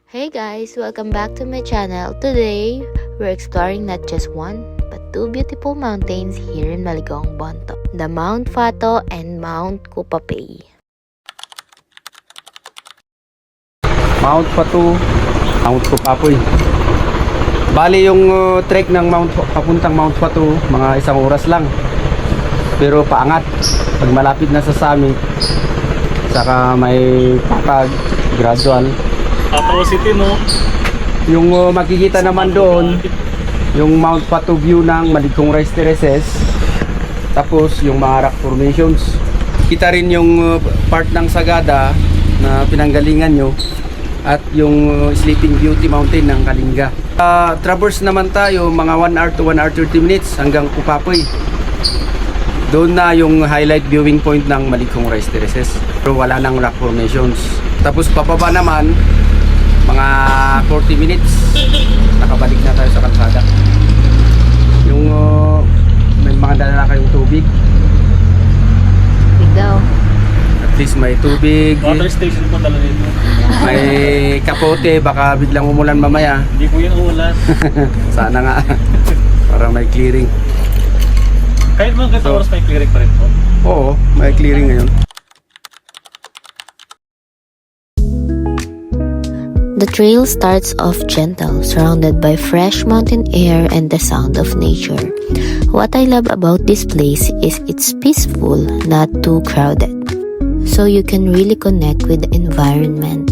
Hey guys, welcome back to my channel. Today, we're exploring not just one, but two beautiful mountains here in Maligong, Bonto. The Mount Fato and Mount Kupapay. Mount Fato, Mount Kupapay. Bali yung trek ng papuntang Mount Fato, mga 1 oras lang. Pero paangat. Pag malapit na sa summit, saka may patag, gradual. Atawa City, no? Yung makikita naman doon, yung Mount Fato view ng Maligong Rice Terraces. Tapos yung mga rock formations. Kita rin yung part ng Sagada na pinanggalingan nyo. At yung Sleeping Beauty Mountain ng Kalinga. Traverse naman tayo mga 1 hour to 1 hour 30 minutes hanggang Kupapay. Doon na yung highlight viewing point ng Maligong Rice Terraces. Pero wala nang rock formations. Tapos papaba naman, mga 40 minutes, nakabalik na tayo sa kalsada. Yung may mga dala kayong tubig. Daw. At least may tubig. Water station po talaga dito. May kapote, baka biglang umulan mamaya. Hindi po yung ulan. Sana nga. Para may clearing. Kahit mga ganito oras may clearing pa rin po. Oo, may clearing ngayon. The trail starts off gentle, surrounded by fresh mountain air and the sound of nature. What I love about this place is it's peaceful, not too crowded. So you can really connect with the environment.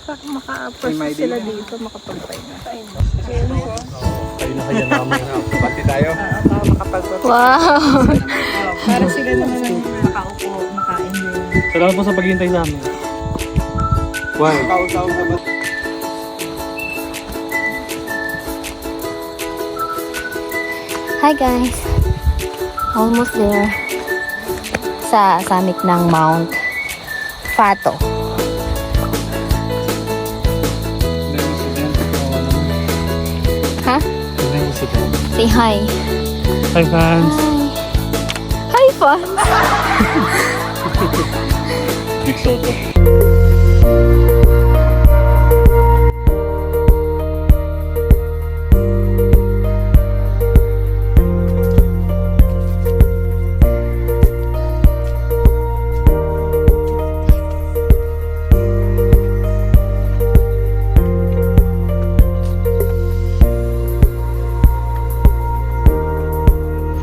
Pag maka-process sila dito, makapag-try na. Kayo na kaya namin. Pati tayo. Para makapag-process. Wow! Para sila naman ang makaupo, maka-enjoy. Salamat po sa paghihintay sa amin. Wow. Hi guys! Almost there sa summit ng Mount Fato. Ha? Say hi. Hi fans! Hi fans! Big Soto.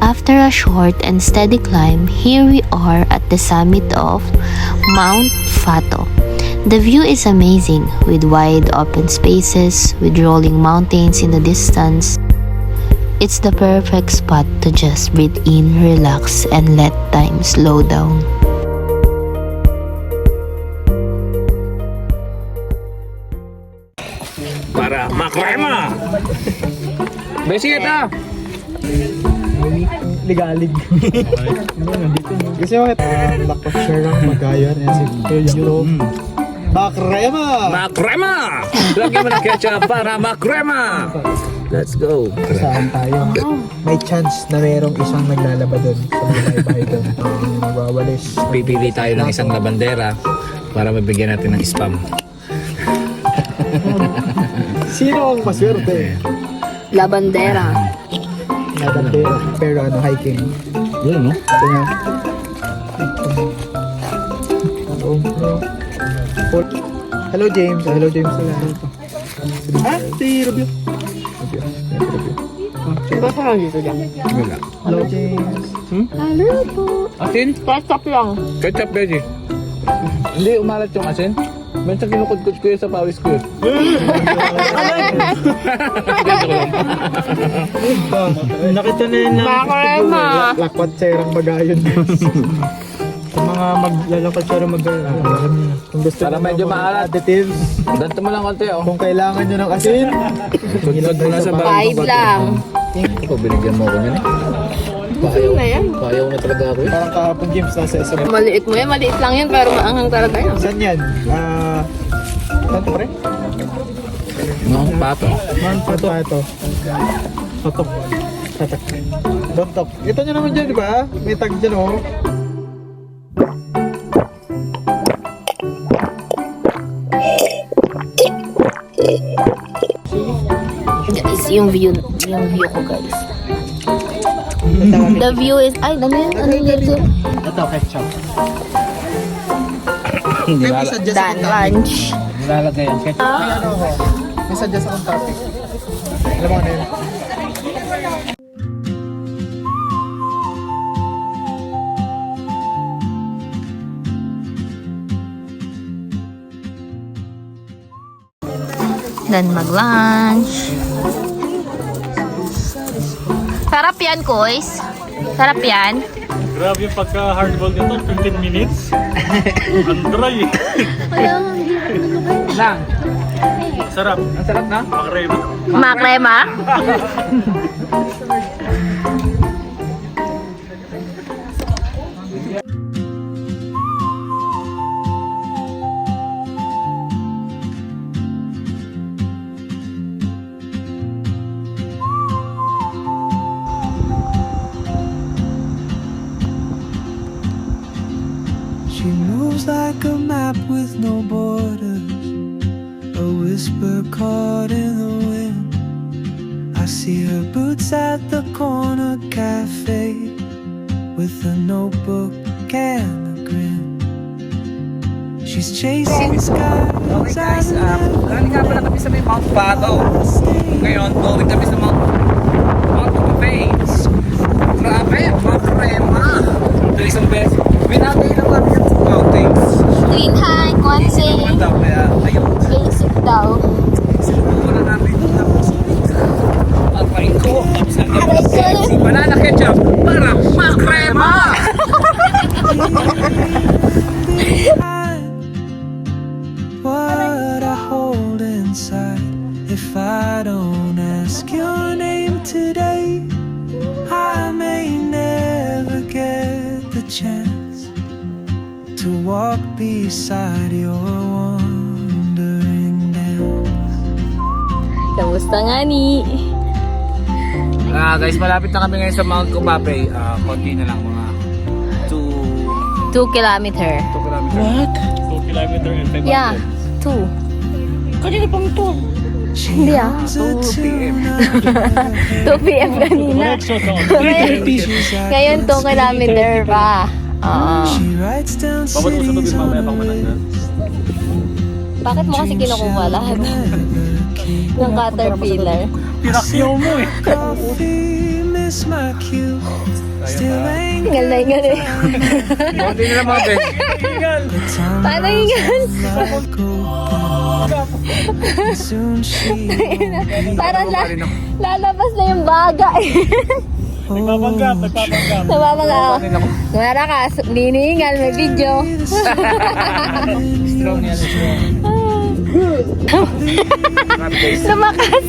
After a short and steady climb, here we are at the summit of Mount Fato. The view is amazing, with wide open spaces, with rolling mountains in the distance. It's the perfect spot to just breathe in, relax, and let time slow down. Para makrema! Besi ito! Ligalig. Kasi bakit lakot siya lang magayon and si Europe. Makrema! Makrema! Lagyan mo ng ketchup para makrema! Let's go! Saan tayo? May chance na merong isang naglalaba doon sa bahay doon. Yung nagwawalis. Pipili tayo ng isang labandera para mabigyan natin ng spam. Sino ang maswerte? Labandera. Nagandera. Pero ano, hiking. Yun, no? Ito nga. Hello James. Hello James. Ha? Si Rubio. Wala. Hello James. Asin? Ketchup lang. Ketchup, Beji. Hindi, umalat yung asin. Minsan kinukudkod ko yun sa pawis ko yun. Nakita na yun Makrema! lakwat serang magayon. Sa mga maglalakad serang magayon. Kung gusto Para nyo medyo ng mga maalat. additives, Danto mo lang konti, oh. kung kailangan nyo ng asin, Kudkod mo na sa pawis. 5 lang. Ikaw, binigyan mo ako yan. Sino na yan? Payaw na talaga ako, eh. parang kahapon James nasa isang... Maliit mo yan, maliit lang yan, pero maanghang talaga yan. Saan yan? Tanto pa rin? No, pato. Pato. Patok. Don't talk. Ito nyo naman dyan, di ba? May tag dyan, oh. Guys, yung view ko guys. The view is, ay, ano yun? Ano yun? Ito, ketchup. Dan lunch. Nilalagay ang ketchup. May ano ako. May suggest akong topic. Alam mo ano yun? Dan mag-lunch. Sarap yan, Koys. Sarap yan. Grabe yung pagka-hardball nito, 15 minutes. Ang dry. Lang. Sarap. Ang sarap na. Makrema. Makrema. She moves like a map with no borders, a whisper caught in the wind. I see her boots at the corner cafe with a notebook and a grin. She's chasing skies. Okay guys, galing nga pala kami sa may Mount Pato. Ngayon, going kami sa Mount Pains. Grabe, makrema. Ito isang beses. Binabay lang kami yung mountains. Twin hike, one say. Kaya, ayun. Basic daw. Sinubukan na namin ito tapos. Aray ko. Si banana ketchup para makrema. What I hold inside. If I don't ask your name today, I may never get the chance to walk beside your wandering dance. Kamusta nga ni? Guys, malapit na kami ngayon sa Mount Kumape. Konti na lang, mga 2 kilometer. 2 kilometers. 2 kilometer and 500. Yeah, 2. Kanina pang 2. Hindi ah. 2 p.m. 2 p.m. kanina. Ngayon 2 kilometer pa. Oo. She writes down Babot mo sa tubig cities mamaya on pang matanda. Bakit mo kasi kinukuha lahat ng caterpillar? Pinakyaw mo eh. coffee, miss my cue. Still ain't Ingal na ingal eh. Konti na lang mga Ben. Paano ingal? like open. Soon she Parang lalabas na yung baga eh. Nagpapanggap. Nababaga ako. Kumara ka, niningal, may video. Strong yan. Lumakas.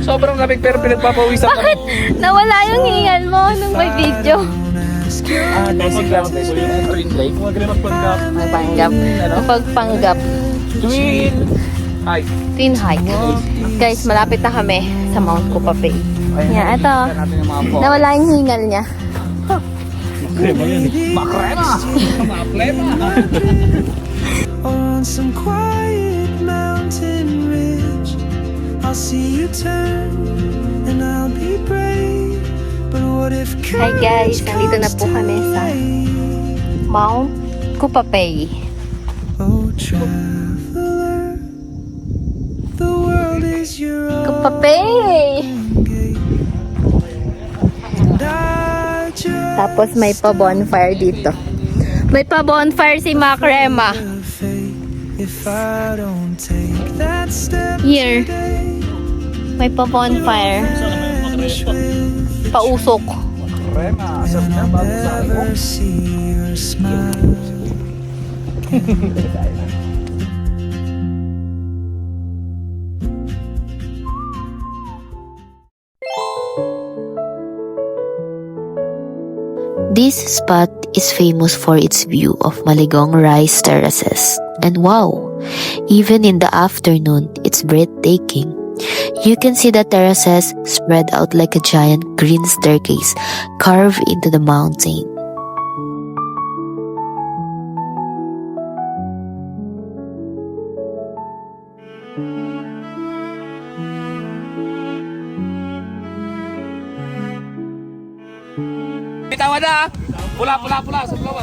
Sobrang lamig pero pinagpapawisan kami. Nawala yung hingal mo nung may video. Basic lang. Green Lake. Huwag rin magpanggap. Magpanggap. Pagpanggap. Twin. Hi. Twin hike. Guys, malapit na kami sa Mount Kupapay. Yan, ito. Natin yung mga po. Nawala yung hingal niya. Makrema. Makrema. on some quiet mountain ridge. I'll see you turn and I'll be brave. But what if Hi guys, nandito na po kami sa Mount Kupapay. Oh traveler, the world is your Kupapay! gate. And I just Tapos may pa-bonfire dito. May pa-bonfire si Makrema. fate if I don't take that step Here. today. May pa-bonfire. Vanish with Pausok. Makrema. Asap niya I'll bago sa akin. never see your smile. This spot is famous for its view of Maligong rice terraces. And wow, even in the afternoon, it's breathtaking. You can see the terraces spread out like a giant green staircase carved into the mountain. Bitawa na! Pula, pula, pula! Sa pula!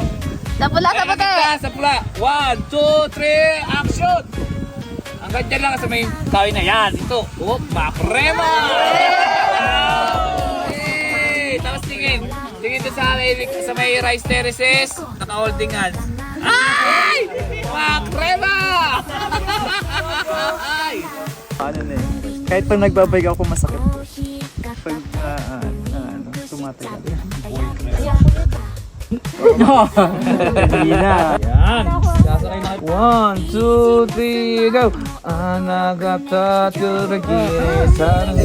Napula sa puti! Sa pula! 1, 2, 3, action! Hanggang dyan lang sa may tawin na yan. Ito, oh, makrema! Hey! Tapos tingin. Tingin doon sa may rice terraces. Naka-holding hands. Ay! Makrema! Ay! Ano na eh. Kahit pag nagbabike ako masakit. Pag tumatagal. Hindi na. Yan! Sasakay na kayo. 1, 2, 3, go! Anagata turagi sarang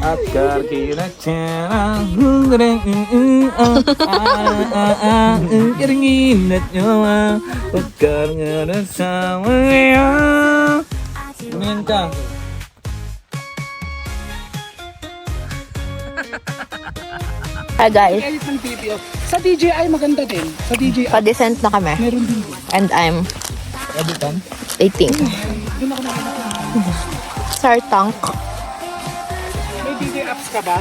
at karkira chana kiringin at nyawa pagkar nga sa maya. Tumingin ka. Hi guys, ng video. Sa DJI maganda din. Sa DJI. pa-descent na kami. Meron din. And I'm waiting. Sartank. May DJ apps ka ba?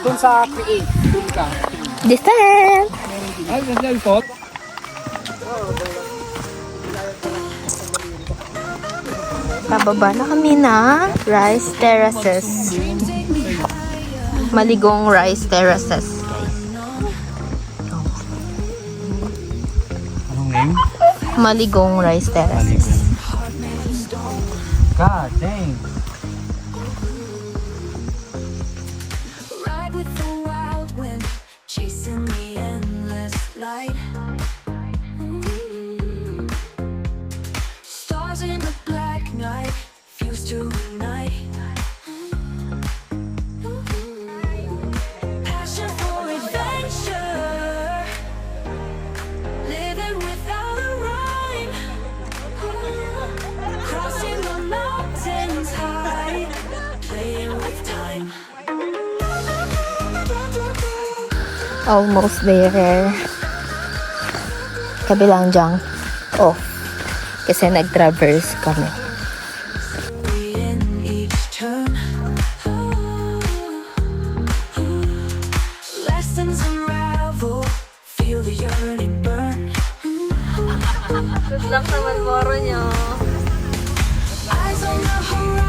Doon sa create. Doon ka. Descent! Ay, nandiyan po. Pababa na kami na Rice Terraces. Maligong Rice Terraces. Anong name? Maligong Rice Terraces. God dang. Ride with the wild wind, chasing the endless light. Stars in the black night, fuse to ignite. Passion for adventure, living without a rhyme. Crossing the mountains high, playing with time. Almost there. Kabilang dyan. Off. Kasi nag-traverse kami. In each turn, lessons unravel, feel the yearning burn. Good luck sa Malboro nyo. Eyes on the horizon.